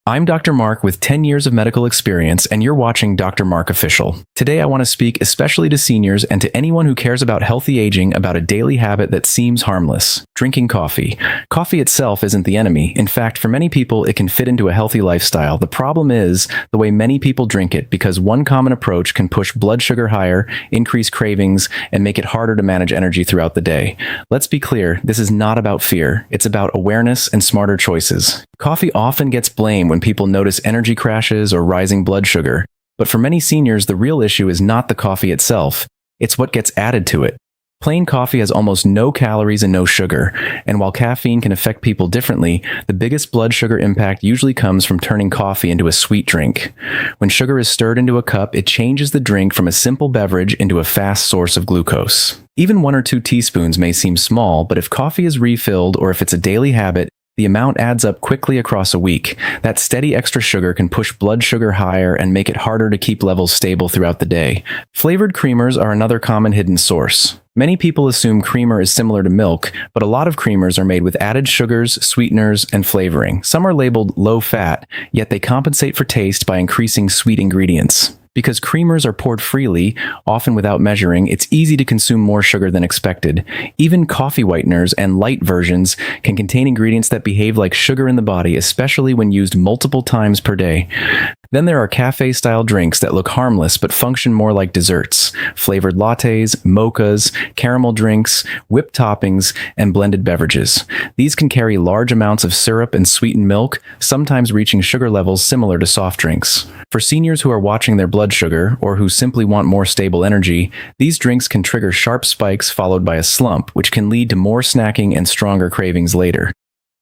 I'm Dr. Mark with 10 years of medical experience, and you're watching Dr. Mark Official. Today, I want to speak especially to seniors and to anyone who cares about healthy aging about a daily habit that seems harmless: drinking coffee. Coffee itself isn't the enemy. In fact, for many people, it can fit into a healthy lifestyle. The problem is the way many people drink it, because one common approach can push blood sugar higher, increase cravings, and make it harder to manage energy throughout the day. Let's be clear, this is not about fear. It's about awareness and smarter choices. Coffee often gets blamed when people notice energy crashes or rising blood sugar. But for many seniors, the real issue is not the coffee itself. It's what gets added to it. Plain coffee has almost no calories and no sugar, and while caffeine can affect people differently, the biggest blood sugar impact usually comes from turning coffee into a sweet drink. When sugar is stirred into a cup, it changes the drink from a simple beverage into a fast source of glucose. Even 1 or 2 teaspoons may seem small, but if coffee is refilled or if it's a daily habit, the amount adds up quickly across a week. That steady extra sugar can push blood sugar higher and make it harder to keep levels stable throughout the day. Flavored creamers are another common hidden source. Many people assume creamer is similar to milk, but a lot of creamers are made with added sugars, sweeteners, and flavoring. Some are labeled low fat, yet they compensate for taste by increasing sweet ingredients. Because creamers are poured freely, often without measuring, it's easy to consume more sugar than expected. Even coffee whiteners and light versions can contain ingredients that behave like sugar in the body, especially when used multiple times per day. Then there are cafe-style drinks that look harmless but function more like desserts. Flavored lattes, mochas, caramel drinks, whipped toppings, and blended beverages. These can carry large amounts of syrup and sweetened milk, sometimes reaching sugar levels similar to soft drinks. For seniors who are watching their blood sugar, or who simply want more stable energy, these drinks can trigger sharp spikes followed by a slump, which can lead to more snacking and stronger cravings later.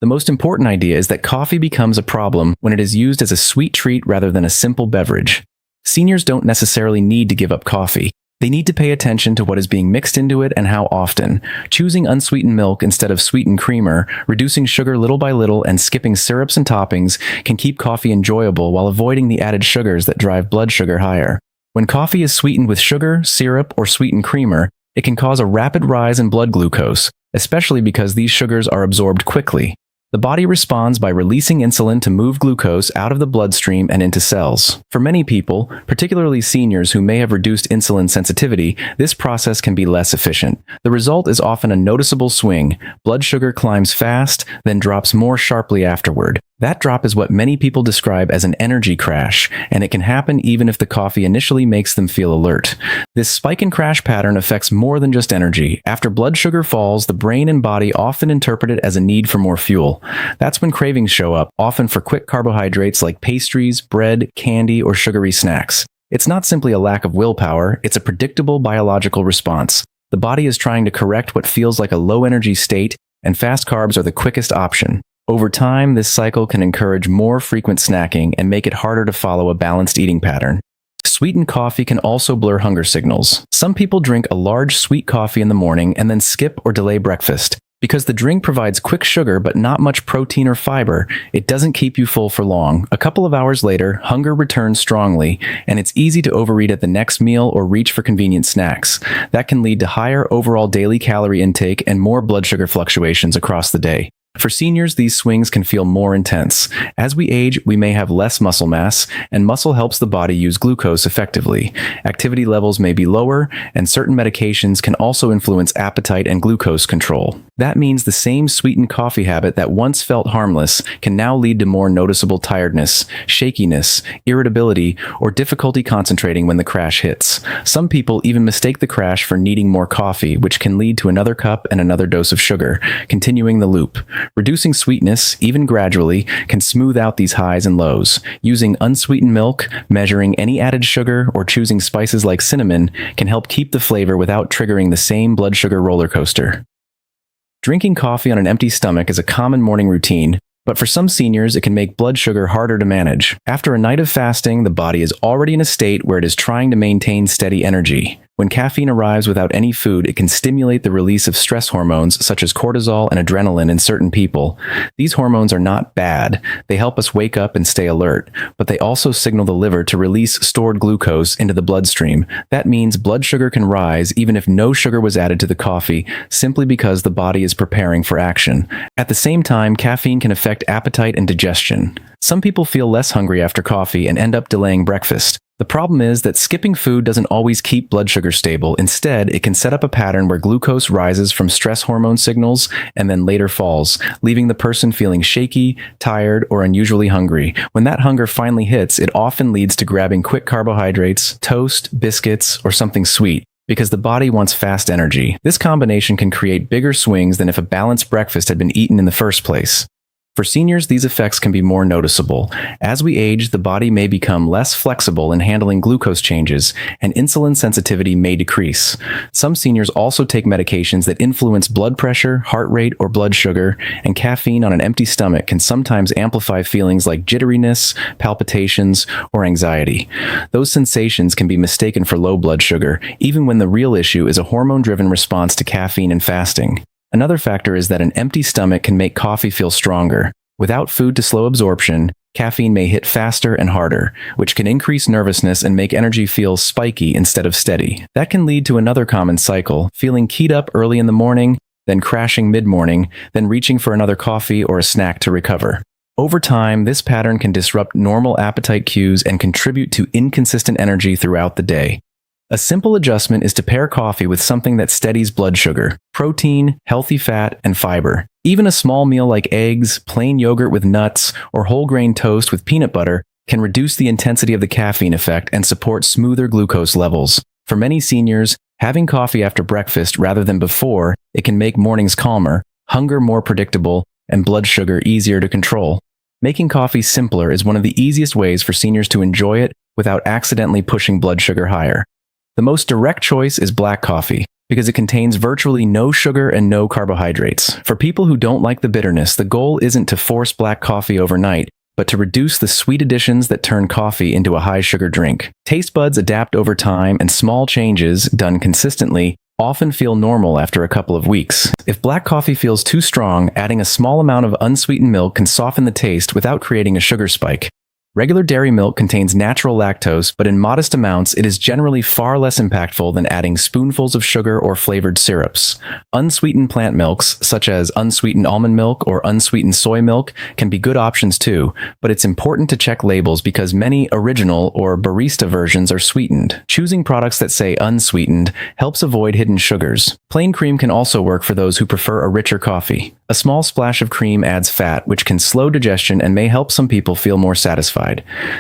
The most important idea is that coffee becomes a problem when it is used as a sweet treat rather than a simple beverage. Seniors don't necessarily need to give up coffee. They need to pay attention to what is being mixed into it and how often. Choosing unsweetened milk instead of sweetened creamer, reducing sugar little by little, and skipping syrups and toppings can keep coffee enjoyable while avoiding the added sugars that drive blood sugar higher. When coffee is sweetened with sugar, syrup, or sweetened creamer, it can cause a rapid rise in blood glucose, especially because these sugars are absorbed quickly. The body responds by releasing insulin to move glucose out of the bloodstream and into cells. For many people, particularly seniors who may have reduced insulin sensitivity, this process can be less efficient. The result is often a noticeable swing. Blood sugar climbs fast, then drops more sharply afterward. That drop is what many people describe as an energy crash, and it can happen even if the coffee initially makes them feel alert. This spike and crash pattern affects more than just energy. After blood sugar falls, the brain and body often interpret it as a need for more fuel. That's when cravings show up, often for quick carbohydrates like pastries, bread, candy, or sugary snacks. It's not simply a lack of willpower, it's a predictable biological response. The body is trying to correct what feels like a low-energy state, and fast carbs are the quickest option. Over time, this cycle can encourage more frequent snacking and make it harder to follow a balanced eating pattern. Sweetened coffee can also blur hunger signals. Some people drink a large sweet coffee in the morning and then skip or delay breakfast. Because the drink provides quick sugar but not much protein or fiber, it doesn't keep you full for long. A couple of hours later, hunger returns strongly, and it's easy to overeat at the next meal or reach for convenient snacks. That can lead to higher overall daily calorie intake and more blood sugar fluctuations across the day. For seniors, these swings can feel more intense. As we age, we may have less muscle mass, and muscle helps the body use glucose effectively. Activity levels may be lower, and certain medications can also influence appetite and glucose control. That means the same sweetened coffee habit that once felt harmless can now lead to more noticeable tiredness, shakiness, irritability, or difficulty concentrating when the crash hits. Some people even mistake the crash for needing more coffee, which can lead to another cup and another dose of sugar, continuing the loop. Reducing sweetness, even gradually, can smooth out these highs and lows. Using unsweetened milk, measuring any added sugar, or choosing spices like cinnamon can help keep the flavor without triggering the same blood sugar roller coaster. Drinking coffee on an empty stomach is a common morning routine, but for some seniors, it can make blood sugar harder to manage. After a night of fasting, the body is already in a state where it is trying to maintain steady energy. When caffeine arrives without any food, it can stimulate the release of stress hormones such as cortisol and adrenaline in certain people. These hormones are not bad. They help us wake up and stay alert, but they also signal the liver to release stored glucose into the bloodstream. That means blood sugar can rise even if no sugar was added to the coffee, simply because the body is preparing for action. At the same time, caffeine can affect appetite and digestion. Some people feel less hungry after coffee and end up delaying breakfast. The problem is that skipping food doesn't always keep blood sugar stable. Instead, it can set up a pattern where glucose rises from stress hormone signals and then later falls, leaving the person feeling shaky, tired, or unusually hungry. When that hunger finally hits, it often leads to grabbing quick carbohydrates, toast, biscuits, or something sweet, because the body wants fast energy. This combination can create bigger swings than if a balanced breakfast had been eaten in the first place. For seniors, these effects can be more noticeable. As we age, the body may become less flexible in handling glucose changes, and insulin sensitivity may decrease. Some seniors also take medications that influence blood pressure, heart rate, or blood sugar, and caffeine on an empty stomach can sometimes amplify feelings like jitteriness, palpitations, or anxiety. Those sensations can be mistaken for low blood sugar, even when the real issue is a hormone-driven response to caffeine and fasting. Another factor is that an empty stomach can make coffee feel stronger. Without food to slow absorption, caffeine may hit faster and harder, which can increase nervousness and make energy feel spiky instead of steady. That can lead to another common cycle, feeling keyed up early in the morning, then crashing mid-morning, then reaching for another coffee or a snack to recover. Over time, this pattern can disrupt normal appetite cues and contribute to inconsistent energy throughout the day. A simple adjustment is to pair coffee with something that steadies blood sugar, protein, healthy fat, and fiber. Even a small meal like eggs, plain yogurt with nuts, or whole grain toast with peanut butter can reduce the intensity of the caffeine effect and support smoother glucose levels. For many seniors, having coffee after breakfast rather than before, it can make mornings calmer, hunger more predictable, and blood sugar easier to control. Making coffee simpler is one of the easiest ways for seniors to enjoy it without accidentally pushing blood sugar higher. The most direct choice is black coffee, because it contains virtually no sugar and no carbohydrates. For people who don't like the bitterness, the goal isn't to force black coffee overnight, but to reduce the sweet additions that turn coffee into a high-sugar drink. Taste buds adapt over time, and small changes, done consistently, often feel normal after a couple of weeks. If black coffee feels too strong, adding a small amount of unsweetened milk can soften the taste without creating a sugar spike. Regular dairy milk contains natural lactose, but in modest amounts, it is generally far less impactful than adding spoonfuls of sugar or flavored syrups. Unsweetened plant milks, such as unsweetened almond milk or unsweetened soy milk, can be good options too, but it's important to check labels because many original or barista versions are sweetened. Choosing products that say unsweetened helps avoid hidden sugars. Plain cream can also work for those who prefer a richer coffee. A small splash of cream adds fat, which can slow digestion and may help some people feel more satisfied.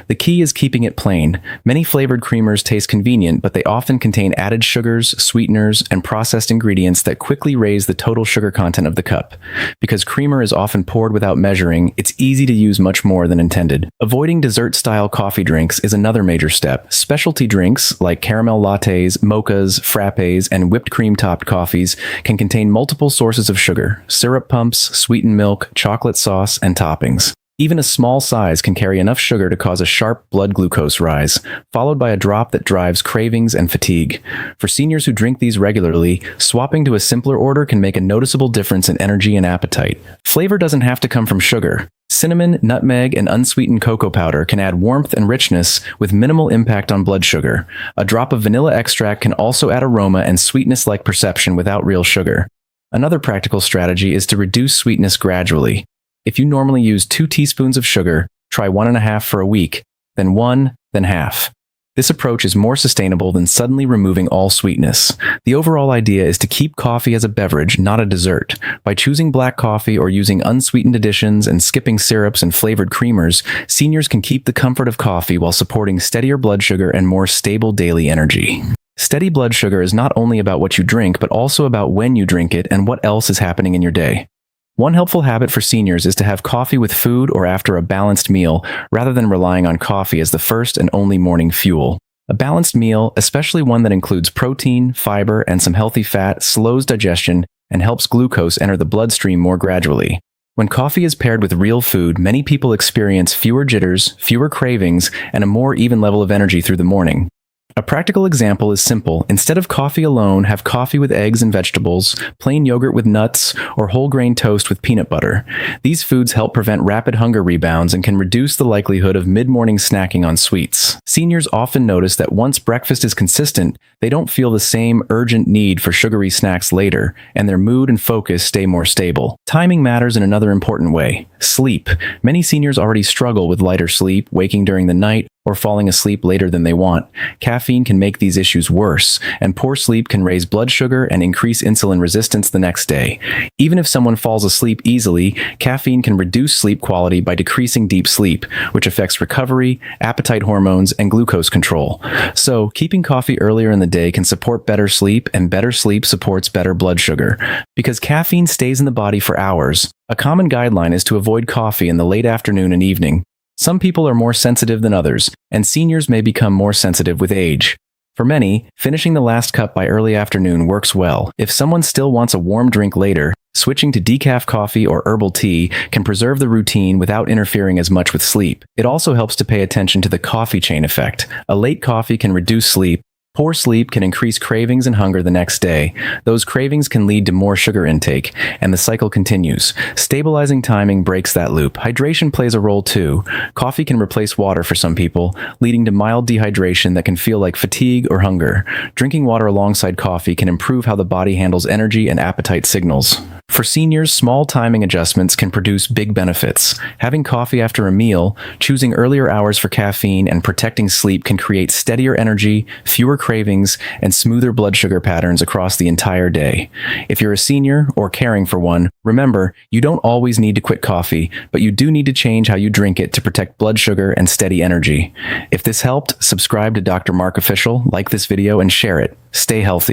The key is keeping it plain. Many flavored creamers taste convenient, but they often contain added sugars, sweeteners, and processed ingredients that quickly raise the total sugar content of the cup. Because creamer is often poured without measuring, it's easy to use much more than intended. Avoiding dessert-style coffee drinks is another major step. Specialty drinks, like caramel lattes, mochas, frappes, and whipped cream-topped coffees, can contain multiple sources of sugar, syrup pumps, sweetened milk, chocolate sauce, and toppings. Even a small size can carry enough sugar to cause a sharp blood glucose rise, followed by a drop that drives cravings and fatigue. For seniors who drink these regularly, swapping to a simpler order can make a noticeable difference in energy and appetite. Flavor doesn't have to come from sugar. Cinnamon, nutmeg, and unsweetened cocoa powder can add warmth and richness with minimal impact on blood sugar. A drop of vanilla extract can also add aroma and sweetness-like perception without real sugar. Another practical strategy is to reduce sweetness gradually. If you normally use 2 teaspoons of sugar, try 1.5 for a week, then 1, then half. This approach is more sustainable than suddenly removing all sweetness. The overall idea is to keep coffee as a beverage, not a dessert. By choosing black coffee or using unsweetened additions and skipping syrups and flavored creamers, seniors can keep the comfort of coffee while supporting steadier blood sugar and more stable daily energy. Steady blood sugar is not only about what you drink, but also about when you drink it and what else is happening in your day. One helpful habit for seniors is to have coffee with food or after a balanced meal, rather than relying on coffee as the first and only morning fuel. A balanced meal, especially one that includes protein, fiber, and some healthy fat, slows digestion and helps glucose enter the bloodstream more gradually. When coffee is paired with real food, many people experience fewer jitters, fewer cravings, and a more even level of energy through the morning. A practical example is simple. Instead of coffee alone, have coffee with eggs and vegetables, plain yogurt with nuts, or whole grain toast with peanut butter. These foods help prevent rapid hunger rebounds and can reduce the likelihood of mid-morning snacking on sweets. Seniors often notice that once breakfast is consistent, they don't feel the same urgent need for sugary snacks later, and their mood and focus stay more stable. Timing matters in another important way. Sleep. Many seniors already struggle with lighter sleep, waking during the night, or falling asleep later than they want. Caffeine can make these issues worse, and poor sleep can raise blood sugar and increase insulin resistance the next day. Even if someone falls asleep easily, caffeine can reduce sleep quality by decreasing deep sleep, which affects recovery, appetite hormones, and glucose control. So, keeping coffee earlier in the day can support better sleep, and better sleep supports better blood sugar. Because caffeine stays in the body for hours, a common guideline is to avoid coffee in the late afternoon and evening. Some people are more sensitive than others, and seniors may become more sensitive with age. For many, finishing the last cup by early afternoon works well. If someone still wants a warm drink later, switching to decaf coffee or herbal tea can preserve the routine without interfering as much with sleep. It also helps to pay attention to the coffee chain effect. A late coffee can reduce sleep. Poor sleep can increase cravings and hunger the next day. Those cravings can lead to more sugar intake, and the cycle continues. Stabilizing timing breaks that loop. Hydration plays a role too. Coffee can replace water for some people, leading to mild dehydration that can feel like fatigue or hunger. Drinking water alongside coffee can improve how the body handles energy and appetite signals. For seniors, small timing adjustments can produce big benefits. Having coffee after a meal, choosing earlier hours for caffeine, and protecting sleep can create steadier energy, fewer cravings, and smoother blood sugar patterns across the entire day. If you're a senior or caring for one, remember, you don't always need to quit coffee, but you do need to change how you drink it to protect blood sugar and steady energy. If this helped, subscribe to Dr. Mark Official, like this video, and share it. Stay healthy.